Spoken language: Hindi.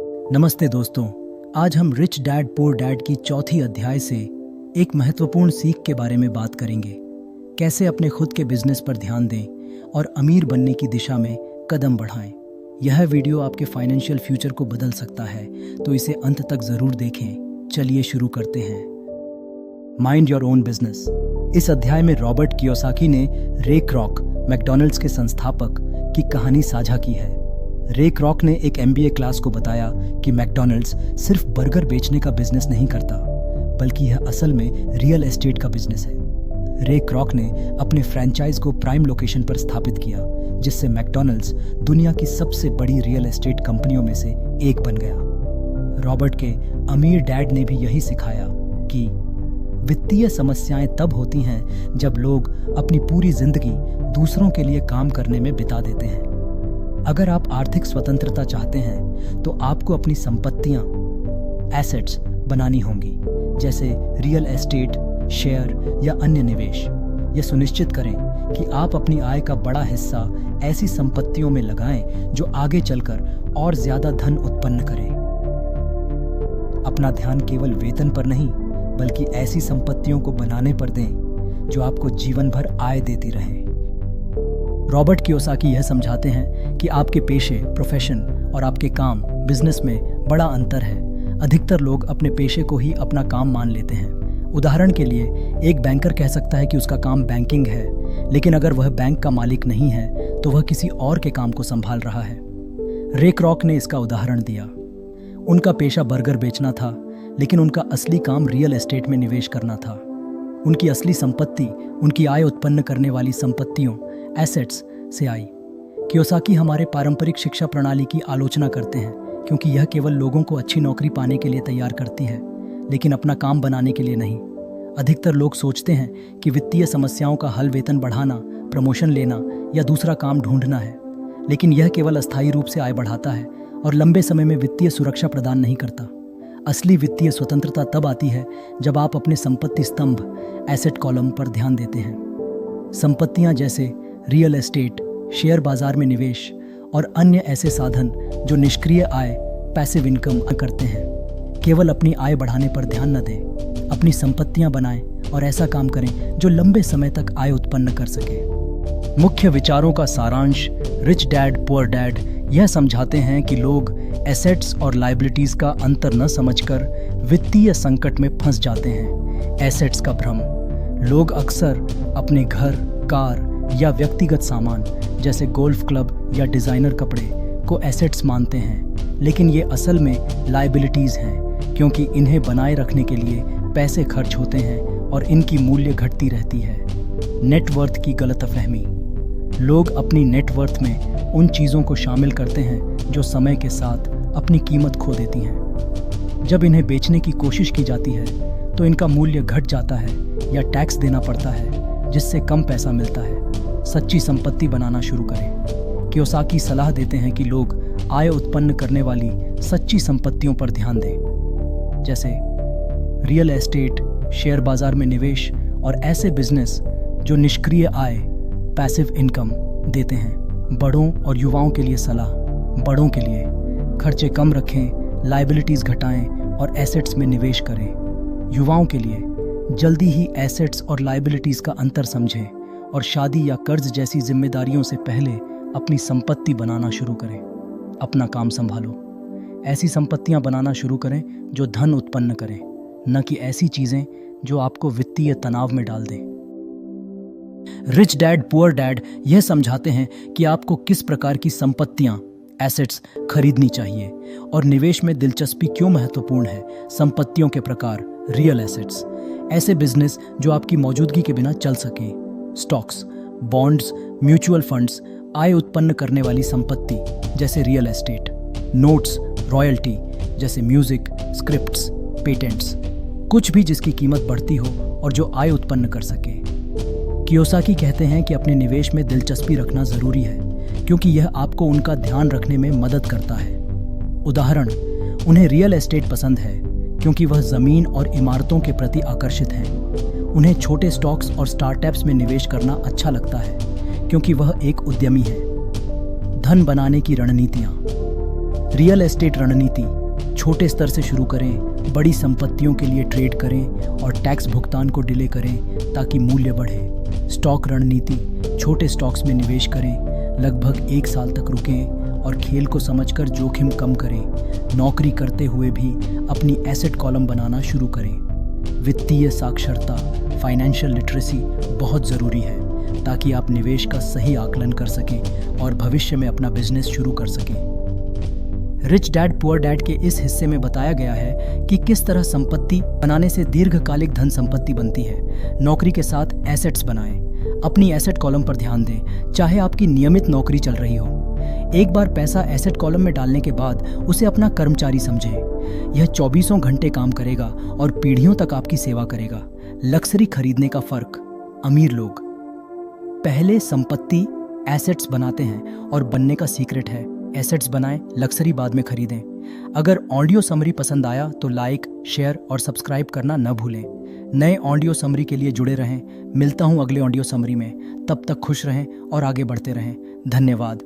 नमस्ते दोस्तों, आज हम रिच डैड पुअर डैड की चौथी अध्याय से एक महत्वपूर्ण सीख के बारे में बात करेंगे। कैसे अपने खुद के बिजनेस पर ध्यान दें और अमीर बनने की दिशा में कदम बढ़ाएं। यह वीडियो आपके फाइनेंशियल फ्यूचर को बदल सकता है, तो इसे अंत तक जरूर देखें। चलिए शुरू करते हैं। Mind your own business. इस अध्याय में रॉबर्ट कियोसाकी ने रे क्रॉक, मैकडॉनल्ड्स के संस्थापक, की कहानी साझा की है। रे क्रॉक ने एक MBA क्लास को बताया कि मैकडॉनल्ड्स सिर्फ बर्गर बेचने का बिजनेस नहीं करता, बल्कि यह असल में रियल एस्टेट का बिजनेस है। रे क्रॉक ने अपने फ्रैंचाइज को प्राइम लोकेशन पर स्थापित किया, जिससे मैकडॉनल्ड्स दुनिया की सबसे बड़ी रियल एस्टेट कंपनियों में से एक बन गया। रॉबर्ट के अमीर डैड ने भी यही सिखाया कि वित्तीय समस्याएं तब होती हैं जब लोग अपनी पूरी जिंदगी दूसरों के लिए काम करने में बिता देते हैं। अगर आप आर्थिक स्वतंत्रता चाहते हैं तो आपको अपनी संपत्तियां, एसेट्स बनानी होंगी, जैसे रियल एस्टेट, शेयर या अन्य निवेश। यह सुनिश्चित करें कि आप अपनी आय का बड़ा हिस्सा ऐसी संपत्तियों में लगाएं जो आगे चलकर और ज्यादा धन उत्पन्न करें। अपना ध्यान केवल वेतन पर नहीं, बल्कि ऐसी संपत्तियों को बनाने पर दें जो आपको जीवन भर आय देती रहे। रॉबर्ट कियोसाकी यह समझाते हैं कि आपके पेशे, प्रोफेशन और आपके काम, बिजनेस में बड़ा अंतर है। अधिकतर लोग अपने पेशे को ही अपना काम मान लेते हैं। उदाहरण के लिए, एक बैंकर कह सकता है कि उसका काम बैंकिंग है, लेकिन अगर वह बैंक का मालिक नहीं है तो वह किसी और के काम को संभाल रहा है। रे क्रॉक ने इसका उदाहरण दिया। उनका पेशा बर्गर बेचना था, लेकिन उनका असली काम रियल एस्टेट में निवेश करना था। उनकी असली संपत्ति उनकी आय उत्पन्न करने वाली संपत्तियों, एसेट्स से आई। कियोसाकी हमारे पारंपरिक शिक्षा प्रणाली की आलोचना करते हैं, क्योंकि यह केवल लोगों को अच्छी नौकरी पाने के लिए तैयार करती है, लेकिन अपना काम बनाने के लिए नहीं। अधिकतर लोग सोचते हैं कि वित्तीय समस्याओं का हल वेतन बढ़ाना, प्रमोशन लेना या दूसरा काम ढूंढना है, लेकिन यह केवल अस्थायी रूप से आय बढ़ाता है और लंबे समय में वित्तीय सुरक्षा प्रदान नहीं करता। असली वित्तीय स्वतंत्रता तब आती है जब आप अपने संपत्ति स्तंभ, एसेट कॉलम पर ध्यान देते हैं। संपत्तियां जैसे रियल एस्टेट, शेयर बाजार में निवेश और अन्य ऐसे साधन जो निष्क्रिय आय, पैसिव इनकम करते हैं। केवल अपनी आय बढ़ाने पर ध्यान न दें, अपनी संपत्तियां बनाएं और ऐसा काम करें जो लंबे समय तक आय उत्पन्न कर सके। मुख्य विचारों का सारांश। रिच डैड पुअर डैड यह समझाते हैं कि लोग एसेट्स और लायबिलिटीज का अंतर न समझकर वित्तीय संकट में फंस जाते हैं। एसेट्स का भ्रम। लोग अक्सर अपने घर, कार या व्यक्तिगत सामान जैसे गोल्फ क्लब या डिजाइनर कपड़े को एसेट्स मानते हैं, लेकिन ये असल में लायबिलिटीज हैं, क्योंकि इन्हें बनाए रखने के लिए पैसे खर्च होते हैं और इनकी मूल्य घटती रहती है। नेटवर्थ की गलतफहमी। लोग अपनी नेटवर्थ में उन चीज़ों को शामिल करते हैं जो समय के साथ अपनी कीमत खो देती हैं। जब इन्हें बेचने की कोशिश की जाती है तो इनका मूल्य घट जाता है या टैक्स देना पड़ता है, जिससे कम पैसा मिलता है। सच्ची संपत्ति बनाना शुरू करें। कियोसाकी सलाह देते हैं कि लोग आय उत्पन्न करने वाली सच्ची संपत्तियों पर ध्यान दें, जैसे रियल एस्टेट, शेयर बाजार में निवेश और ऐसे बिजनेस जो निष्क्रिय आय, पैसिव इनकम देते हैं। बड़ों और युवाओं के लिए सलाह। बड़ों के लिए खर्चे कम रखें, लायबिलिटीज घटाएं और एसेट्स में निवेश करें। युवाओं के लिए जल्दी ही एसेट्स और लायबिलिटीज का अंतर समझें और शादी या कर्ज जैसी जिम्मेदारियों से पहले अपनी संपत्ति बनाना शुरू करें। अपना काम संभालो। ऐसी संपत्तियां बनाना शुरू करें जो धन उत्पन्न करें, न कि ऐसी चीजें जो आपको वित्तीय तनाव में डाल दें। रिच डैड पुअर डैड यह समझाते हैं कि आपको किस प्रकार की संपत्तियां, एसेट्स खरीदनी चाहिए और निवेश में दिलचस्पी क्यों महत्वपूर्ण है। संपत्तियों के प्रकार। रियल एसेट्स, ऐसे बिजनेस जो आपकी मौजूदगी के बिना चल सके। स्टॉक्स, बॉन्ड्स, म्यूचुअल फंड्स, आय उत्पन्न करने वाली संपत्ति जैसे रियल एस्टेट। नोट्स, रॉयल्टी जैसे म्यूजिक, स्क्रिप्ट्स, पेटेंट्स, कुछ भी जिसकी कीमत बढ़ती हो और जो आय उत्पन्न कर सके। कियोसाकी कहते हैं कि अपने निवेश में दिलचस्पी रखना जरूरी है, क्योंकि यह आपको उनका ध्यान रखने में मदद करता है। उदाहरण, उन्हें रियल एस्टेट पसंद है क्योंकि वह जमीन और इमारतों के प्रति आकर्षित हैं। उन्हें छोटे स्टॉक्स और स्टार्टअप्स में निवेश करना अच्छा लगता है क्योंकि वह एक उद्यमी है। धन बनाने की रणनीतियाँ। रियल एस्टेट रणनीति, छोटे स्तर से शुरू करें, बड़ी संपत्तियों के लिए ट्रेड करें और टैक्स भुगतान को डिले करें ताकि मूल्य बढ़े। स्टॉक रणनीति, छोटे स्टॉक्स में निवेश करें, लगभग 1 साल तक रुकें और खेल को समझकर जोखिम कम करें। नौकरी करते हुए भी अपनी एसेट कॉलम बनाना शुरू करें। वित्तीय साक्षरता, फाइनेंशियल लिटरेसी बहुत ज़रूरी है ताकि आप निवेश का सही आकलन कर सकें और भविष्य में अपना बिजनेस शुरू कर सकें। रिच डैड पुअर डैड के इस हिस्से में बताया गया है कि किस तरह संपत्ति बनाने से दीर्घकालिक धन संपत्ति बनती है। नौकरी के साथ एसेट्स बनाएं, अपनी एसेट कॉलम पर ध्यान दें, चाहे आपकी नियमित नौकरी चल रही हो। एक बार पैसा एसेट कॉलम में डालने के बाद उसे अपना कर्मचारी समझें। यह 24 घंटे काम करेगा और पीढ़ियों तक आपकी सेवा करेगा। लक्जरी खरीदने का फर्क। अमीर लोग पहले संपत्ति एसेट्स बनाते हैं और बनने का सीक्रेट है एसेट्स बनाएं, लक्जरी बाद में खरीदें। अगर ऑडियो समरी पसंद आया तो लाइक, शेयर और सब्सक्राइब करना न भूलें। नए ऑडियो समरी के लिए जुड़े रहें। मिलता हूं अगले ऑडियो समरी में। तब तक खुश रहें और आगे बढ़ते रहें। धन्यवाद।